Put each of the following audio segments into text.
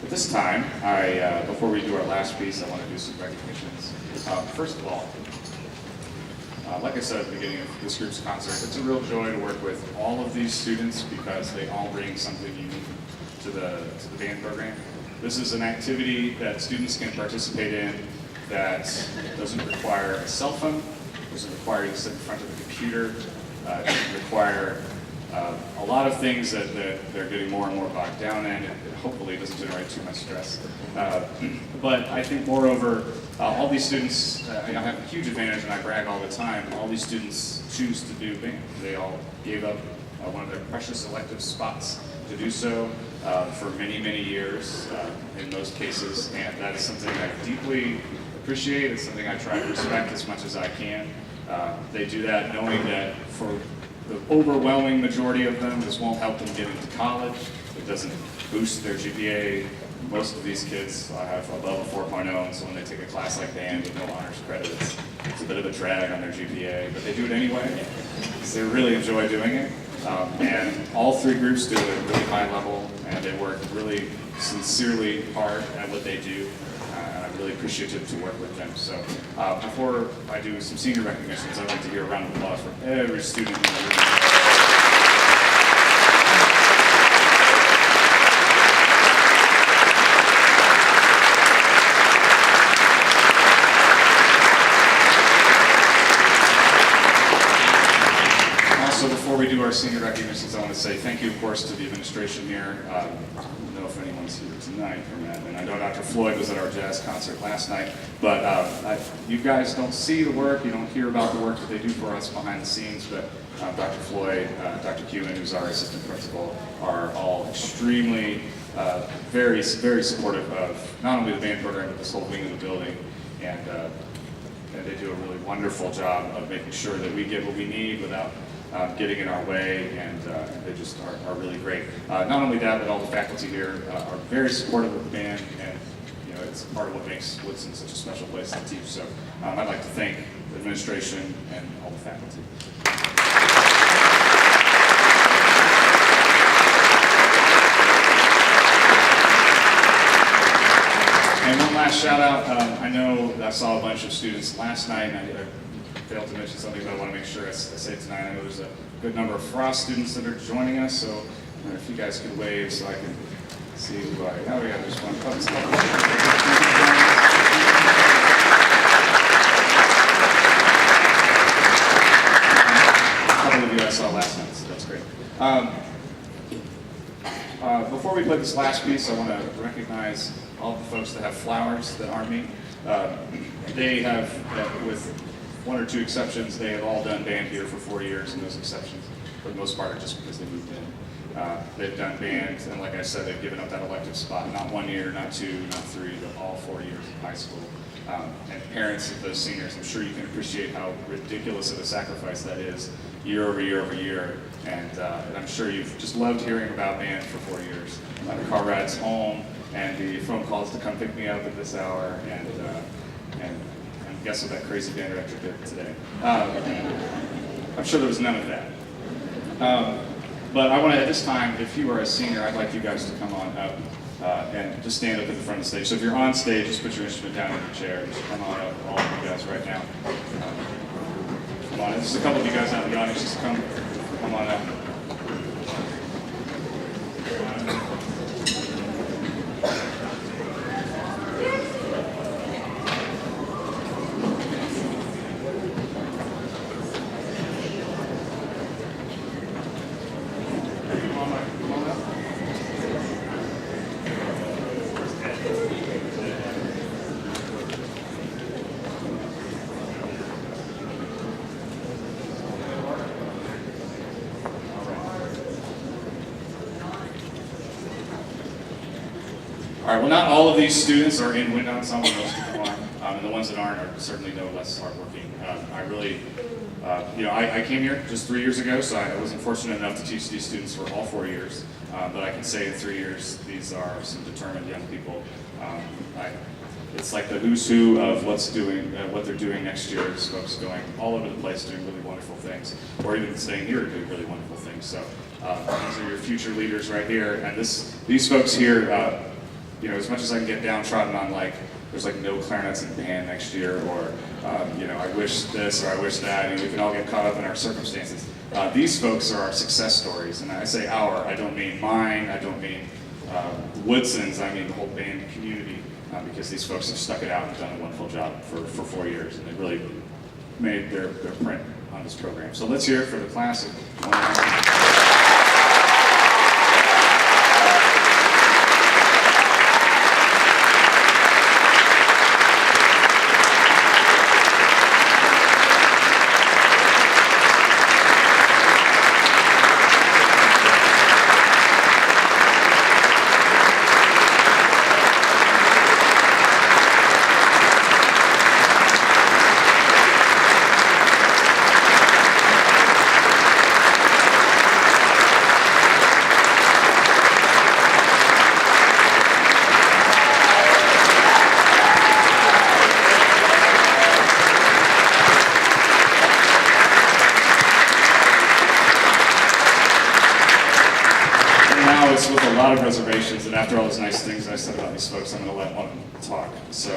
At this time, before we do our last piece, I want to do some recognitions. First of all, like I said at the beginning of this group's concert, it's a real joy to work with all of these students because they all bring something unique to the band program. This is an activity that students can participate in that doesn't require a cell phone, doesn't require you to sit in front of a computer, doesn't require a lot of things that they're getting more and more bogged down in, and hopefully it doesn't generate too much stress. But I think moreover, all these students, I have a huge advantage, and I brag all the time, all these students choose to do band. They all gave up one of their precious elective spots to do so for many, many years in most cases, and that is something I deeply appreciate. It's something I try to respect as much as I can. They do that knowing that for the overwhelming majority of them, this won't help them get into college. It doesn't boost their GPA. Most of these kids have above a 4.0, and so when they take a class like band with no honors credit, it's a bit of a drag on their GPA, but they do it anyway, because they really enjoy doing it. And all three groups do it at a really high level, and they work really sincerely hard at what they do. And I'm really appreciative to work with them. So before I do some senior recognitions, I'd like to hear a round of applause for every student in the room. Also, before we do our senior recognitions, I want to say thank you, of course, to the administration here. I don't know if anyone's here tonight from that, and I know Dr. Floyd was at our jazz concert last night, but you guys don't see the work, you don't hear about the work that they do for us behind the scenes, but Dr. Floyd, Dr. Kewen, who's our assistant principal, are all extremely, very, very supportive of not only the band program, but this whole wing of the building, and they do a really wonderful job of making sure that we get what we need without getting in our way, and they just are really great. Not only that, but all the faculty here are very supportive of the band, and it's part of what makes Woodson such a special place to teach. So I'd like to thank the administration and all the faculty. And one last shout out. I know I saw a bunch of students last night, and I failed to mention something, but I want to make sure I say it tonight. I know there's a good number of Frost students that are joining us, so if you guys could wave so I can see who I am. Oh yeah, there's one. A couple of you I saw last night, so that's great. Before we play this last piece, I want to recognize all the folks that have flowers that aren't me. They have, with one or two exceptions, they have all done band here for 4 years, and those exceptions, for the most part, are just because they moved in. They've done band, and like I said, they've given up that elective spot, not 1 year, not 2, not 3, but all 4 years of high school. And parents of those seniors, I'm sure you can appreciate how ridiculous of a sacrifice that is, year over year over year. And I'm sure you've just loved hearing about band for 4 years. The car rides home, and the phone calls to come pick me up at this hour, and guess what that crazy band director did today. I'm sure there was none of that. But I want to, at this time, if you are a senior, I'd like you guys to come on up and just stand up at the front of the stage. So if you're on stage, just put your instrument down in your chair. Just come on up, all of you guys right now. Come on, there's a couple of you guys out in the audience, just come on up. All right, well, not all of these students are in wind ensemble, most of them are, and the ones that aren't are certainly no less hardworking. I really, I came here just 3 years ago, so I wasn't fortunate enough to teach these students for all 4 years, but I can say in 3 years, these are some determined young people. It's like the who's who of what they're doing next year. There's folks going all over the place doing really wonderful things, or even staying here doing really wonderful things. So these are your future leaders right here, and these folks here, you know, as much as I can get downtrodden on like, there's like no clarinets in band next year, or you know, I wish this or I wish that, and we can all get caught up in our circumstances. These folks are our success stories, and I say our, I don't mean mine, I don't mean Woodson's, I mean the whole band community, because these folks have stuck it out and done a wonderful job for 4 years, and they really made their print on this program. So let's hear it for the class of 2019. With a lot of reservations, and after all those nice things I said about these folks, I'm going to let one of them talk. So,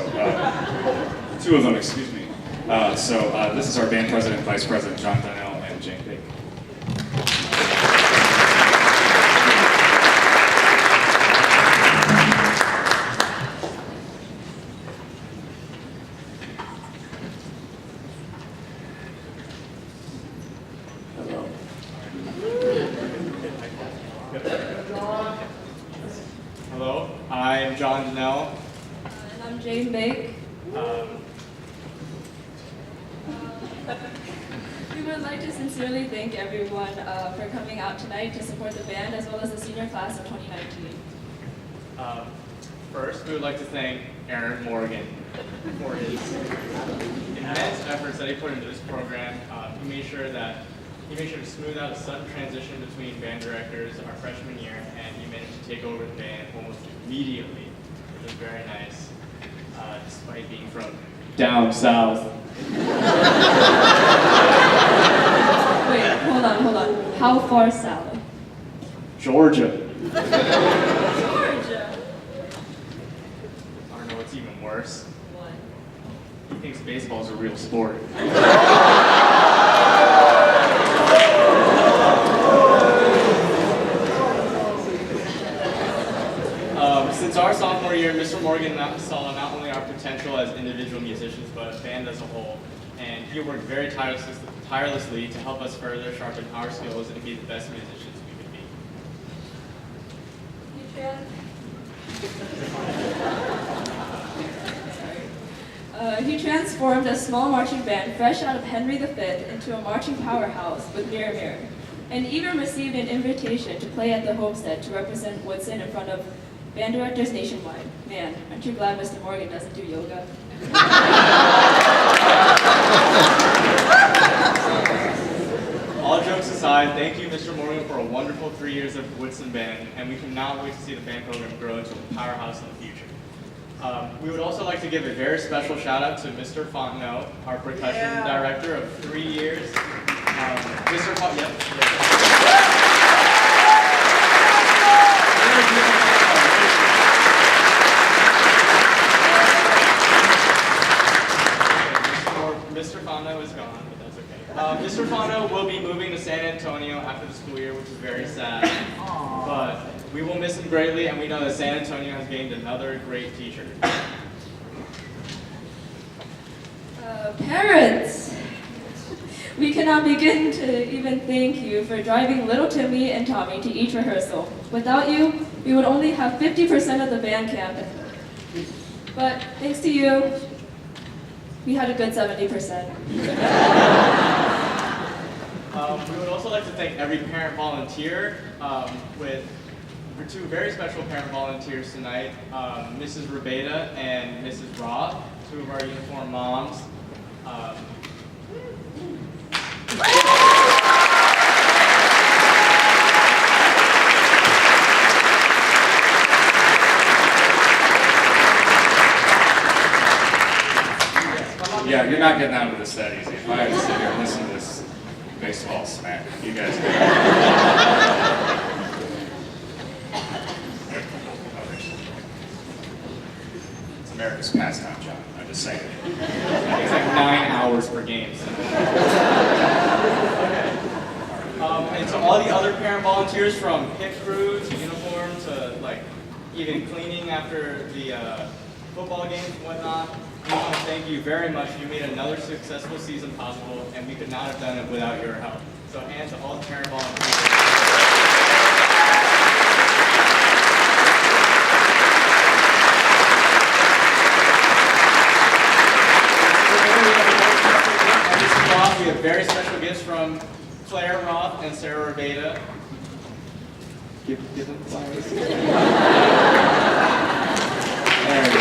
two of them, excuse me. This is our band president, vice president, John Donnell, and Jane Bake. Hello, I'm John Donnell. And I'm Jane Bake. We would like to sincerely thank everyone for coming out tonight to support the band as well as the senior class of 2019. First, we would like to thank Aaron Morgan for his immense efforts that he put into this program. He made sure to smooth out a sudden transition between band directors our freshman year, and he managed to take over the band almost immediately, which was very nice, despite being from down south. Wait, hold on. How far south? Georgia. Georgia. I don't know what's even worse. What? He thinks baseball is a real sport. Since our sophomore year, Mr. Morgan saw not only our potential as individual musicians, but band as a whole, and he worked very tirelessly to help us further sharpen our skills and be the best musicians we could be. He transformed a small marching band fresh out of Henry V into a marching powerhouse with Mirror Mirror, and even received an invitation to play at the Homestead to represent Woodson in front of band directors nationwide. Man, aren't you glad Mr. Morgan doesn't do yoga? All jokes aside, thank you, Mr. Morgan, for a wonderful 3 years of Woodson Band, and we cannot wait to see the band program grow into a powerhouse in the future. We would also like to give a very special shout out to Mr. Fontenot, our percussion director of 3 years. Mr. Mr. Fontenot is gone, but that's okay. Mr. Fontenot will be moving to San Antonio after the school year, which is very sad. But we will miss him greatly, and we know that San Antonio has gained another great teacher. Parents, we cannot begin to even thank you for driving little Timmy and Tommy to each rehearsal. Without you, we would only have 50% of the band camp. But thanks to you, we had a good 70%. We would also like to thank every parent volunteer for two very special parent volunteers tonight, Mrs. Rabeda and Mrs. Roth, two of our uniform moms. Yeah, you're not getting out of this that easy. If I had to sit here and listen to this baseball smack, you guys do. America's pastime, John. I'm just saying. It's like 9 hours per game. So. And to all the other parent volunteers, from pit crew to uniform to like even cleaning after the football games and whatnot, we want to thank you very much. You made another successful season possible, and we could not have done it without your help. So, and to all the parent volunteers. We have very special gifts from Claire Roth and Sarah Rabeda. Give them flowers. There we go.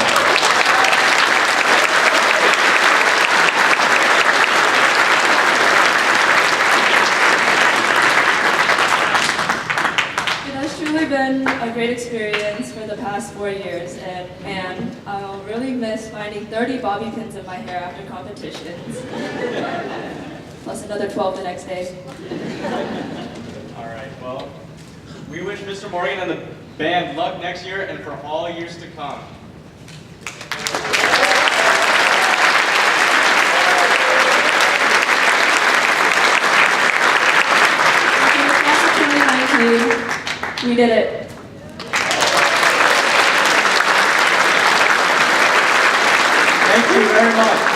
It has truly been a great experience for the past 4 years, and man, I'll really miss finding 30 bobby pins in my hair after competitions. Plus another 12 the next day. All right, well, we wish Mr. Morgan and the band luck next year and for all years to come. In the class of 2019, we did it. Thank you very much.